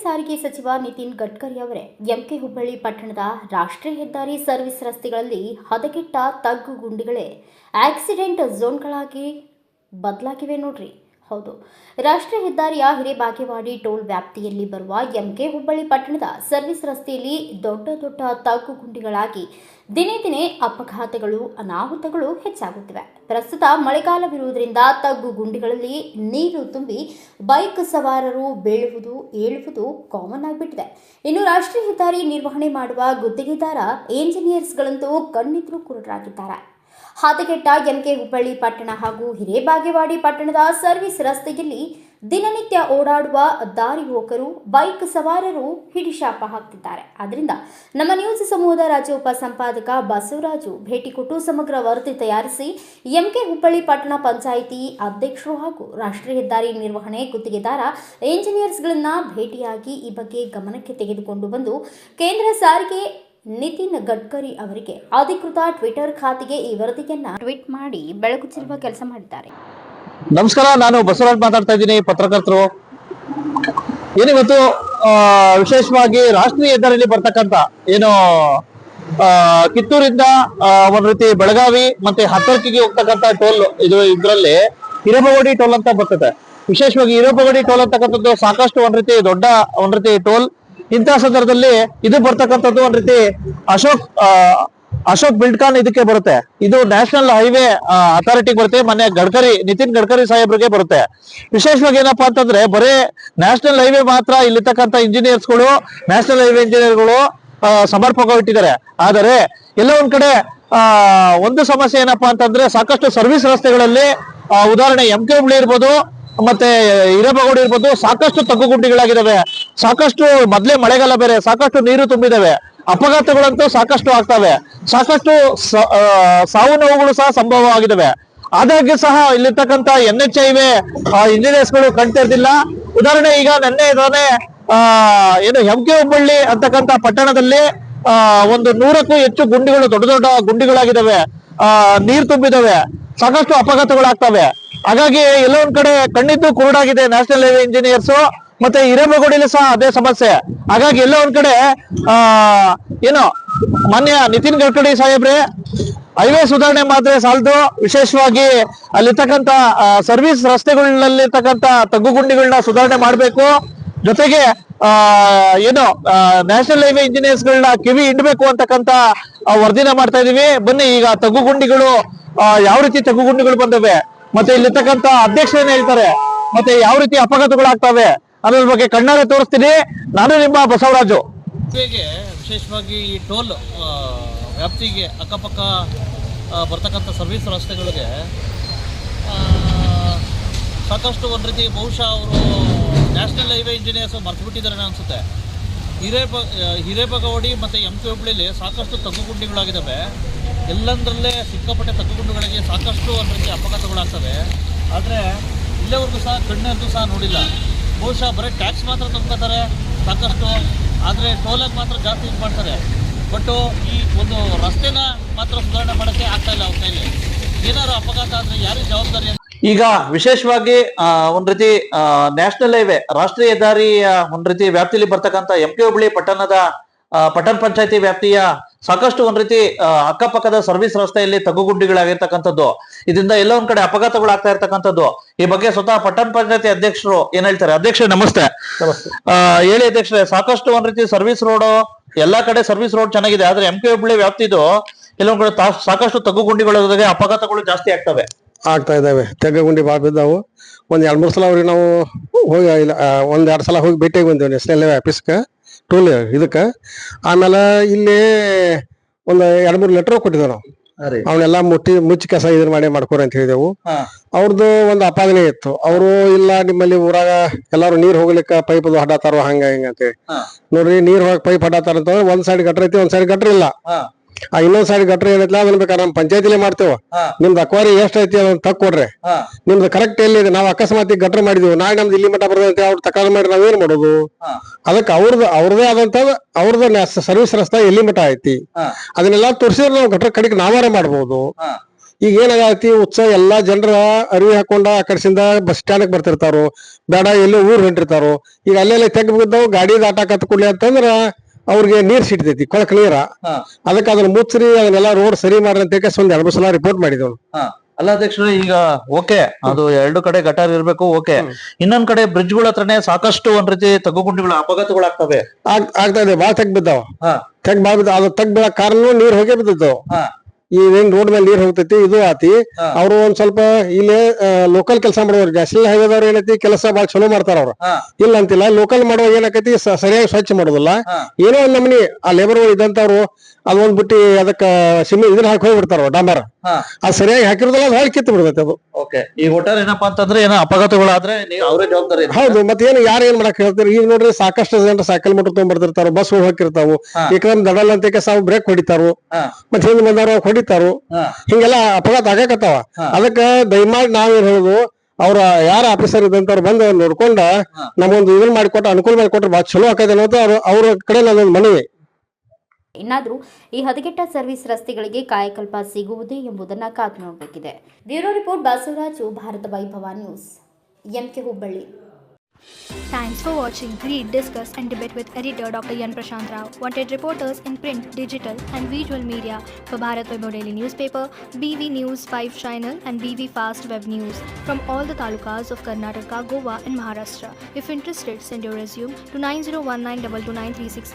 ಸಾರಿಗೆ ಸಚಿವ ನಿತಿನ್ ಗಡ್ಕರಿ ಅವರೇ ಎಂಕೆ ಹುಬ್ಬಳ್ಳಿ ಪಟ್ಟಣದ ರಾಷ್ಟ್ರೀಯ ಹೆದ್ದಾರಿ ಸರ್ವಿಸ್ ರಸ್ತೆಗಳಲ್ಲಿ ಹದಗೆಟ್ಟ ತಗ್ಗು ಗುಂಡಿಗಳೇ ಆಕ್ಸಿಡೆಂಟ್ ಝೋನ್ಗಳಾಗಿ ಬದಲಾಗಿವೆ ನೋಡ್ರಿ. ಹೌದು, ರಾಷ್ಟ್ರೀಯ ಹೆದ್ದಾರಿಯ ಹಿರೇಬಾಗೇವಾಡಿ ಟೋಲ್ ವ್ಯಾಪ್ತಿಯಲ್ಲಿ ಬರುವ ಎಂಕೆ ಹುಬ್ಬಳ್ಳಿ ಪಟ್ಟಣದ ಸರ್ವಿಸ್ ರಸ್ತೆಯಲ್ಲಿ ದೊಡ್ಡ ದೊಡ್ಡ ತಗ್ಗು ಗುಂಡಿಗಳಾಗಿ ದಿನೇ ದಿನೇ ಅಪಘಾತಗಳು ಅನಾಹುತಗಳು ಹೆಚ್ಚಾಗುತ್ತಿವೆ. ಪ್ರಸ್ತುತ ಮಳೆಗಾಲವಿರುವುದರಿಂದ ತಗ್ಗು ಗುಂಡಿಗಳಲ್ಲಿ ನೀರು ತುಂಬಿ ಬೈಕ್ ಸವಾರರು ಬೀಳುವುದು ಏಳುವುದು ಕಾಮನ್ ಆಗಿಬಿಟ್ಟಿದೆ. ಇನ್ನು ರಾಷ್ಟ್ರೀಯ ಹೆದ್ದಾರಿ ನಿರ್ವಹಣೆ ಮಾಡುವ ಗುತ್ತಿಗೆದಾರ ಇಂಜಿನಿಯರ್ಸ್ಗಳಂತೂ ಕಣ್ಣಿದ್ರು ಕುರುಡರಾಗಿದ್ದಾರೆ. ಹದಗೆಟ್ಟ ಎಂಕೆ ಹುಬ್ಬಳ್ಳಿ ಪಟ್ಟಣ ಹಾಗೂ ಹಿರೇಬಾಗೇವಾಡಿ ಪಟ್ಟಣದ ಸರ್ವಿಸ್ ರಸ್ತೆಯಲ್ಲಿ ದಿನನಿತ್ಯ ಓಡಾಡುವ ದಾರಿ ಹೋಕರು ಬೈಕ್ ಸವಾರರು ಹಿಡಿಶಾಪ ಹಾಕ್ತಿದ್ದಾರೆ. ಆದ್ದರಿಂದ ನಮ್ಮ ನ್ಯೂಸ್ ಸಮೂಹದ ರಾಜ್ಯ ಉಪಸಂಪಾದಕ ಬಸವರಾಜು ಭೇಟಿ ಕೊಟ್ಟು ಸಮಗ್ರ ವರದಿ ತಯಾರಿಸಿ ಎಂಕೆ ಹುಬ್ಬಳ್ಳಿ ಪಟ್ಟಣ ಪಂಚಾಯಿತಿ ಅಧ್ಯಕ್ಷರು ಹಾಗೂ ರಾಷ್ಟ್ರೀಯ ಹೆದ್ದಾರಿ ನಿರ್ವಹಣೆ ಗುತ್ತಿಗೆದಾರ ಇಂಜಿನಿಯರ್ಸ್ಗಳನ್ನ ಭೇಟಿಯಾಗಿ ಈ ಬಗ್ಗೆ ಗಮನಕ್ಕೆ ತೆಗೆದುಕೊಂಡು ಬಂದು ಕೇಂದ್ರ ಸಾರಿಗೆ ನಿತಿನ್ ಗಡ್ಕರಿ ಅವರಿಗೆ ಅಧಿಕೃತ ಟ್ವಿಟರ್ ಖಾತೆಗೆ ಈ ವರದಿಯನ್ನ ಟ್ವೀಟ್ ಮಾಡಿ ಬೆಳಕು ಚೆಲ್ಲುವ ಕೆಲಸ ಮಾಡಿದ್ದಾರೆ. ನಮಸ್ಕಾರ, ನಾನು ಬಸವರಾಜ್ ಮಾತಾಡ್ತಾ ಇದ್ದೀನಿ, ಪತ್ರಕರ್ತರು. ಏನಿವತ್ತು ವಿಶೇಷವಾಗಿ ರಾಷ್ಟ್ರೀಯ ಹೆದ್ದಾರಿಯಲ್ಲಿ ಬರ್ತಕ್ಕಂಥ ಏನು ಕಿತ್ತೂರಿಂದ ಒಂದ್ ರೀತಿ ಬೆಳಗಾವಿ ಮತ್ತೆ ಹತ್ತರ್ಕಿಗೆ ಹೋಗ್ತಕ್ಕಂಥ ಟೋಲ್ ಇದರಲ್ಲಿ ಹಿರೇಬಗೌಡಿ ಟೋಲ್ ಅಂತ ಬರ್ತದೆ. ವಿಶೇಷವಾಗಿ ಹಿರೇಬಗೌಡಿ ಟೋಲ್ ಅಂತಕ್ಕಂಥದ್ದು ಸಾಕಷ್ಟು ಒಂದ್ ರೀತಿ ಟೋಲ್. ಇಂತಹ ಸಂದರ್ಭದಲ್ಲಿ ಇದು ಬರ್ತಕ್ಕಂಥದ್ದು ಒಂದ್ ರೀತಿ ಅಶೋಕ್ ಬಿಲ್ಡ್ಕಾನ್ ಇದಕ್ಕೆ ಬರುತ್ತೆ. ಇದು ನ್ಯಾಷನಲ್ ಹೈವೇ ಅಥಾರಿಟಿ ಬರುತ್ತೆ. ಮೊನ್ನೆ ನಿತಿನ್ ಗಡ್ಕರಿ ಸಾಹೇಬ್ರಿಗೆ ಬರುತ್ತೆ. ವಿಶೇಷವಾಗಿ ಏನಪ್ಪಾ ಅಂತಂದ್ರೆ ಬರೇ ನ್ಯಾಷನಲ್ ಹೈವೇ ಮಾತ್ರ ಇಲ್ಲಿರ್ತಕ್ಕಂಥ ಇಂಜಿನಿಯರ್ಸ್ಗಳು ನ್ಯಾಷನಲ್ ಹೈವೇ ಇಂಜಿನಿಯರ್ಗಳು ಸಮರ್ಪಕವಾಗಿಟ್ಟಿದ್ದಾರೆ. ಆದರೆ ಎಲ್ಲ ಒಂದ್ ಕಡೆ ಒಂದು ಸಮಸ್ಯೆ ಏನಪ್ಪಾ ಅಂತಂದ್ರೆ ಸಾಕಷ್ಟು ಸರ್ವಿಸ್ ರಸ್ತೆಗಳಲ್ಲಿ ಉದಾಹರಣೆ ಎಂಕೆ ಹುಬ್ಳಿ ಇರ್ಬೋದು ಮತ್ತೆ ಹಿರೇಬಗೌಡಿ ಇರ್ಬೋದು, ಸಾಕಷ್ಟು ತಗ್ಗುಗುಂಡಿಗಳಾಗಿದ್ದಾವೆ. ಸಾಕಷ್ಟು ಮೊದ್ಲೇ ಮಳೆಗಾಲ ಬೇರೆ, ಸಾಕಷ್ಟು ನೀರು ತುಂಬಿದಾವೆ. ಅಪಘಾತಗಳಂತೂ ಸಾಕಷ್ಟು ಆಗ್ತವೆ. ಸಾಕಷ್ಟು ಸಾವು ನೋವುಗಳು ಸಹ ಸಂಭವ ಆಗಿದ್ದಾವೆ. ಆದಾಗ್ಯೂ ಸಹ ಇಲ್ಲಿರ್ತಕ್ಕಂಥ NH ಹೈವೇ ಇಂಜಿನಿಯರ್ಸ್ಗಳು ಕಣ್ತಿರ್ದಿಲ್ಲ. ಉದಾಹರಣೆ ಈಗ ನೆನ್ನೆ ಏನು ಎಂಕೆ ಹುಬ್ಬಳ್ಳಿ ಅಂತಕ್ಕಂಥ ಪಟ್ಟಣದಲ್ಲಿ ಒಂದು 100ಕ್ಕೂ ಹೆಚ್ಚು ಗುಂಡಿಗಳು ದೊಡ್ಡ ದೊಡ್ಡ ಗುಂಡಿಗಳಾಗಿದ್ದಾವೆ. ನೀರು ತುಂಬಿದಾವೆ. ಸಾಕಷ್ಟು ಅಪಘಾತಗಳಾಗ್ತವೆ. ಹಾಗಾಗಿ ಎಲ್ಲ ಒಂದ್ ಕಡೆ ಕಣ್ಣಿದ್ದು ಕುರುಡಾಗಿದೆ ನ್ಯಾಷನಲ್ ಹೈವೇ ಇಂಜಿನಿಯರ್ಸ್. ಮತ್ತೆ ಹಿರೇಬಗೌಡಿಲಿ ಸಹ ಅದೇ ಸಮಸ್ಯೆ. ಹಾಗಾಗಿ ಎಲ್ಲ ಒಂದ್ ಕಡೆ ಏನು ಮಾನ್ಯ ನಿತಿನ್ ಗಡ್ಕರಿ ಸಾಹೇಬ್ರೆ ಹೈವೇ ಸುಧಾರಣೆ ಮಾಡಿದ್ರೆ ಸಾಲದು, ವಿಶೇಷವಾಗಿ ಅಲ್ಲಿರ್ತಕ್ಕಂಥ ಸರ್ವಿಸ್ ರಸ್ತೆಗಳಲ್ಲಿರ್ತಕ್ಕಂಥ ತಗ್ಗುಗುಂಡಿಗಳನ್ನ ಸುಧಾರಣೆ ಮಾಡ್ಬೇಕು. ಜೊತೆಗೆ ಏನು ನ್ಯಾಷನಲ್ ಹೈವೇ ಇಂಜಿನಿಯರ್ಸ್ ಗಳನ್ನ ಕಿವಿ ಹಿಂಡ್ಬೇಕು ಅಂತಕ್ಕಂಥ ವರದಿನ ಮಾಡ್ತಾ ಇದೀವಿ. ಬನ್ನಿ ಈಗ ತಗ್ಗುಗುಂಡಿಗಳು ಯಾವ ರೀತಿ ತಗ್ಗುಗುಂಡಿಗಳು ಬಂದವೆ, ಮತ್ತೆ ಇಲ್ಲಿರ್ತಕ್ಕಂಥ ಅಧ್ಯಕ್ಷರೇನು ಹೇಳ್ತಾರೆ, ಮತ್ತೆ ಯಾವ ರೀತಿ ಅಪಘಾತಗಳಾಗ್ತವೆ ಅನ್ನೋದ್ರ ಬಗ್ಗೆ ಕಣ್ಣಾರೆ ತೋರಿಸ್ತೀನಿ. ನಾನು ನಿಮ್ಮ ಬಸವರಾಜು. ವಿಶೇಷವಾಗಿ ಈ ಟೋಲ್ ವ್ಯಾಪ್ತಿಗೆ ಅಕ್ಕಪಕ್ಕ ಬರ್ತಕ್ಕಂಥ ಸರ್ವಿಸ್ ರಸ್ತೆಗಳಿಗೆ ಸಾಕಷ್ಟು ಒಂದು ರೀತಿ ಬಹುಶಃ ಅವರು ನ್ಯಾಷನಲ್ ಹೈವೇ ಇಂಜಿನಿಯರ್ಸ್ ಮರ್ತ್ಬಿಟ್ಟಿದ್ದಾರೆ ಅನಿಸುತ್ತೆ. ಹಿರೇಬಗೌಡಿ ಮತ್ತು ಎಂಕೆ ಹುಬ್ಬಳ್ಳಿಲಿ ಸಾಕಷ್ಟು ತಗ್ಗುಗುಂಡಿಗಳಾಗಿದ್ದಾವೆ. ಎಲ್ಲಂದರಲ್ಲೇ ಸಿಕ್ಕಾಪಟ್ಟೆ ತಗ್ಗುಗುಂಡುಗಳಿಗೆ ಸಾಕಷ್ಟು ಒಂದು ರೀತಿ ಅಪಘಾತಗಳಾಗ್ತವೆ. ಆದರೆ ಇಲ್ಲಿವರೆಗೂ ಸಹ ಕಣ್ಣಂತೂ ಸಹ ನೋಡಿಲ್ಲ. ಬಹುಶಃ ಬರೀ ಟ್ಯಾಕ್ಸ್ ಮಾತ್ರ ತುಂಬ್ಕೋತಾರೆ ಸಾಕಷ್ಟು, ಆದರೆ ಟೋಲಾಗಿ ಮಾತ್ರ ಜಾಸ್ತಿ ಇದು ಮಾಡ್ತಾರೆ. ಬಟ್ಟು ಈ ಒಂದು ರಸ್ತೆನ ಮಾತ್ರ ಸುಧಾರಣೆ ಮಾಡೋಕ್ಕೆ ಆಗ್ತಾಯಿಲ್ಲ ಅವ್ರ ಕೈಲಿ. ಏನಾದ್ರು ಅಪಘಾತ ಆದರೆ ಯಾರಿಗೆ ಜವಾಬ್ದಾರಿ? ಈಗ ವಿಶೇಷವಾಗಿ ಒಂದ್ ರೀತಿ ನ್ಯಾಷನಲ್ ಹೈವೇ ರಾಷ್ಟ್ರೀಯ ಹೆದ್ದಾರಿಯ ಒಂದ್ ರೀತಿ ವ್ಯಾಪ್ತಿಯಲ್ಲಿ ಬರ್ತಕ್ಕಂಥ ಎಂಕೆ ಹುಬ್ಬಳ್ಳಿ ಪಟ್ಟಣ ಪಂಚಾಯತಿ ವ್ಯಾಪ್ತಿಯ ಸಾಕಷ್ಟು ಒಂದ್ ರೀತಿ ಅಕ್ಕಪಕ್ಕದ ಸರ್ವಿಸ್ ರಸ್ತೆಯಲ್ಲಿ ತಗ್ಗುಗುಂಡಿಗಳಾಗಿರ್ತಕ್ಕಂಥದ್ದು. ಇದರಿಂದ ಎಲ್ಲ ಒಂದ್ ಕಡೆ ಅಪಘಾತಗಳಾಗ್ತಾ ಇರ್ತಕ್ಕಂಥದ್ದು. ಈ ಬಗ್ಗೆ ಸ್ವತಃ ಪಟ್ಟಣ ಪಂಚಾಯತಿ ಅಧ್ಯಕ್ಷರು ಏನ್ ಹೇಳ್ತಾರೆ? ಅಧ್ಯಕ್ಷರೇ ನಮಸ್ತೆ. ಹೇಳಿ ಅಧ್ಯಕ್ಷರೇ. ಸಾಕಷ್ಟು ಒಂದ್ ರೀತಿ ಸರ್ವಿಸ್ ರೋಡ್ ಎಲ್ಲಾ ಕಡೆ ಸರ್ವಿಸ್ ರೋಡ್ ಚೆನ್ನಾಗಿದೆ, ಆದ್ರೆ ಎಂಕೆ ಹುಬ್ಬಳ್ಳಿ ವ್ಯಾಪ್ತಿದು ಕೆಲವೊಂದ್ ಕಡೆ ಸಾಕಷ್ಟು ತಗ್ಗುಗುಂಡಿಗಳ ಜೊತೆಗೆ ಅಪಘಾತಗಳು ಜಾಸ್ತಿ ಆಗ್ತಾ ಇದಾವೆ. ತೆಗ್ಗುಗುಂಡಿ ಭಾಳ ಬಿದ್ದಾವು. ಒಂದ್ 2-3 ಸಲ ಅವ್ರಿಗೆ ನಾವು ಹೋಗಿ ಒಂದ್ 2 ಸಲ ಹೋಗಿ ಭೇಟಿಯಾಗಿ ಬಂದೇವಿ ನ್ಯಾಷನಲ್ ಹೈವೇ ಆಫೀಸ್ಗೆ ಟೋಲ್ ಇದಕ್ಕೆ. ಆಮೇಲೆ ಇಲ್ಲಿ ಒಂದ್ 2-3 ಲೆಟರ್ ಕೊಟ್ಟಿದ್ದೇವೆ ನಾವು. ಅವನ್ನೆಲ್ಲ ಮುಚ್ಚಿ ಕಸ ಮಾಡ್ಕೋರಿ ಅಂತ ಹೇಳಿದೆವು. ಅವ್ರದ್ದು ಒಂದು ಅಪಾದನೆ ಇತ್ತು. ಅವರು ಇಲ್ಲ ನಿಮ್ಮಲ್ಲಿ ಊರಾಗ ಎಲ್ಲಾರು ನೀರ್ ಹೋಗ್ಲಿಕ್ಕ ಪೈಪ್ ಹಡಾತಾರೋ ಹಂಗ ಹಿಂಗ ಅಂತೇಳಿ. ನೋಡ್ರಿ, ನೀರ್ ಹೋಗಕ್ ಪೈಪ್ ಹಡಾತಾರ ಅಂತಂದ್ರೆ ಒಂದ್ ಸೈಡ್ ಗಟ್ರ ಐತಿ, ಒಂದ್ ಸೈಡ್ ಗಟ್ರ ಇಲ್ಲ. ಇನ್ನೊಂದ್ ಸೈಡ್ ಗಟ್ರ ಏನೈತಿಲ್ಲ ಅದನ್ನ ಬೇಕಾದ್ರೆ ನಮ್ ಪಂಚಾಯತಿಲೇ ಮಾಡ್ತೇವ. ನಿಮ್ದು ಅಕ್ವಾರಿ ಎಷ್ಟ್ ಐತಿ ಅದನ್ನ ತಕ್ಕೊಡ್ರಿ. ನಿಮ್ದು ಕರೆಕ್ಟ್ ಎಲ್ಲಿದೆ? ನಾವು ಅಕಸ್ಮಾತ್ ಗಟ್ರ ಮಾಡಿದ್ವಿ, ನಾಳೆ ನಮ್ದು ಇಲ್ಲಿ ಮಟ್ಟ ಬರ್ತೈತಿ, ಅವ್ರು ತಕಾಲ ಮಾಡಿ ನಾವೇನ್ ಮಾಡೋದು? ಅದಕ್ಕೆ ಅವ್ರದೇ ಆದಂತ ಅವ್ರದ್ದು ಸರ್ವಿಸ್ ರಸ್ತೆ ಎಲ್ಲಿ ಮಟ್ಟ ಐತಿ ಅದನ್ನೆಲ್ಲ ತೋರಿಸಿದ್ರೆ ನಾವು ಗಟ್ರ ಕಡೆಗೆ ನಾವಾರ ಮಾಡ್ಬೋದು. ಈಗ ಏನಾಗತಿ ಉತ್ಸವ ಎಲ್ಲಾ ಜನರ ಅರಿವಿ ಹಾಕೊಂಡ ಆ ಕಡೆಸಿಂದ ಬಸ್ ಸ್ಟ್ಯಾಂಡ್ ಬರ್ತಿರ್ತಾರೋ ಬೇಡ ಎಲ್ಲೋ ಊರ್ ಹೊಂಟಿರ್ತಾರೋ ಈಗ ಅಲ್ಲೆಲ್ಲ ತೆಗ್ ಬಿದ್ದಾವ್ ಗಾಡಿ ದಾಟಾಕತ್ ಕೂಡ್ಲಿ ಅಂತಂದ್ರ ಅವ್ರಿಗೆ ನೀರ್ ಸಿಡ್ತೈತಿ ಕೊಳಕ್ ನೀರ ಹಾ. ಅದಕ್ಕೆ ಅದನ್ನ ಮುಚ್ಚ್ರಿ ಅದನ್ನೆಲ್ಲ ರೋಡ್ ಸರಿ ಮಾಡ್ರಿ ಅಂತ ಒಂದ್ 2 ಸಲ ರಿಪೋರ್ಟ್ ಮಾಡಿದವ್. ಅಲ್ಲ ಅಧ್ಯಕ್ಷರೇ, ಈಗ ಓಕೆ ಅದು 2 ಕಡೆ ಗಟಾರ್ ಇರ್ಬೇಕು, ಓಕೆ. ಇನ್ನೊಂದ್ ಕಡೆ ಬ್ರಿಡ್ಜ್ ಗಳ ಹತ್ರನೇ ಸಾಕಷ್ಟು ಒಂದ್ ರೀತಿ ತಗ್ಗುಗುಂಡಿಗಳು ಅಪಘಾತಗಳಾಗ್ತವೆ. ಆಗ್ತಾ ಇದೆ, ಬಾಳ್ ತೆಗ್ ಬಿದ್ದಾವ. ಹಾ. ತೆಗ್ ಬಾಳ್ ಬಿದ್ದಾವ. ಅದು ತೆಗ್ ಬೀಳಕ್ ಕಾರಣ ನೀರ್ ಹೋಗೇ ಬಿದ್ದಿದ್ದಾವ. ಹಾ. ಈ ಏನ್ ರೋಡ್ ಮೇಲೆ ನೀರ್ ಹೋಗ್ತೈತಿ ಇದು ಆತಿ. ಹಾ. ಅವ್ರು ಒಂದ್ ಸ್ವಲ್ಪ ಇಲ್ಲೇ ಲೋಕಲ್ ಕೆಲಸ ಮಾಡೋರು ನ್ಯಾಷನಲ್ ಹೈವೇದವ್ರು ಏನೈತಿ ಕೆಲಸ ಬಾಳ್ ಚಲೋ ಮಾಡ್ತಾರ ಅವ್ರು. ಹಾ. ಇಲ್ಲ ಅಂತಿಲ್ಲ, ಲೋಕಲ್ ಮಾಡೋ ಏನಾಕೈತಿ ಸರಿಯಾಗಿ ಸ್ವಚ್ಛ ಮಾಡೋದಿಲ್ಲ. ಹಾ. ಏನೋ ಒಂದ್ ನಮ್ನಿ ಆ ಲೇಬರ್ ಇದ್ದಂತವ್ರು ಅದೊಂದ್ ಬಿಟ್ಟು ಅದಕ್ಕ ಇದನ್ನ ಹಾಕಿ ಹೋಗಿ ಬಿಡ್ತಾರ ಡಾಂಬರ್. ಹಾ. ಅದ್ ಸರಿಯಾಗಿ ಹಾಕಿರೋದಲ್ಲ, ಅದು ಹಾಕಿ ಕಿತ್ತು ಬಿಡ್ತೈತಿ ಅದು. ಓಕೆ. ಈ ಒಟ್ಟಾರೆ ಏನಪ್ಪಾ ಅಂತಂದ್ರೆ ಏನೋ ಅಪಘಾತಗಳಾದ್ರೆ ನೀವು ಅವರೇ ಜವಾಬ್ದಾರಿ. ಹೌದು, ಮತ್ತೆ ಏನು ಯಾರು ಏನ್ ಮಾಡಕ್ ಹೇಳ್ತಾರೆ. ಈಗ ನೋಡ್ರಿ ಸಾಕಷ್ಟು ಜನರು ಸೈಕಲ್ ಮೋಟರ್ ತಗೊಂಡ್ಬರ್ತಿರ್ತಾರ, ಬಸ್ ಹೋಗಿರ್ತಾವು, ಹಾ. ಏಕದಮ್ ದಡಲ್ ಅಂತ ಸಾವು ಬ್ರೇಕ್ ಹೊಡಿತಾರು, ಹಾ. ಮತ್ತೆ ಹಿಂದ್ ಬಂದವ್ರು ಹೊಡಿತಾರು. ಹಾ. ಹಿಂಗೆಲ್ಲ ಅಪಘಾತ ಆಗಕತ್ತಾವ. ಹಾ. ಅದಕ್ಕ ದಯಮಾಡಿ ನಾವೇನ್ ಹೇಳುದು, ಅವ್ರ ಯಾರ ಆಫೀಸರ್ ಇದ್ದಂತವ್ರು ಬಂದು ನೋಡ್ಕೊಂಡ ಹಾ. ನಮಗೊಂದು ಇದನ್ನ ಮಾಡಿಕೊಟ್ಟ ಅನುಕೂಲ ಮಾಡಿಕೊಟ್ರೆ ಬಹಳ ಚಲೋ ಆಕೈತೆ ಅನ್ನೋದು ಅವ್ರ ಕಡೆ ನನ್ನೊಂದು ಮನವಿ. ಇನ್ನಾದರೂ ಈ ಹದಗೆಟ್ಟ ಸರ್ವಿಸ್ ರಸ್ತೆಗಳಿಗೆ ಕಾಯಕಲ್ಪ ಸಿಗುವುದೇ ಎಂಬುದನ್ನು ಕಾದು ನೋಡಬೇಕಿದೆ. Bureau report Basavaraju, Bharat Vaibhav news, MK Hubballi. Thanks for watching. Read, discuss and debate with editor Dr. Yan Prashant Rao. Wanted reporters in print, digital and visual media for Bharat Vaibhav Daily Newspaper, BV News 5 Channel and BV Fast Web News from all the talukas of Karnataka, Goa and Maharashtra. If interested, send your resume to 9019229369.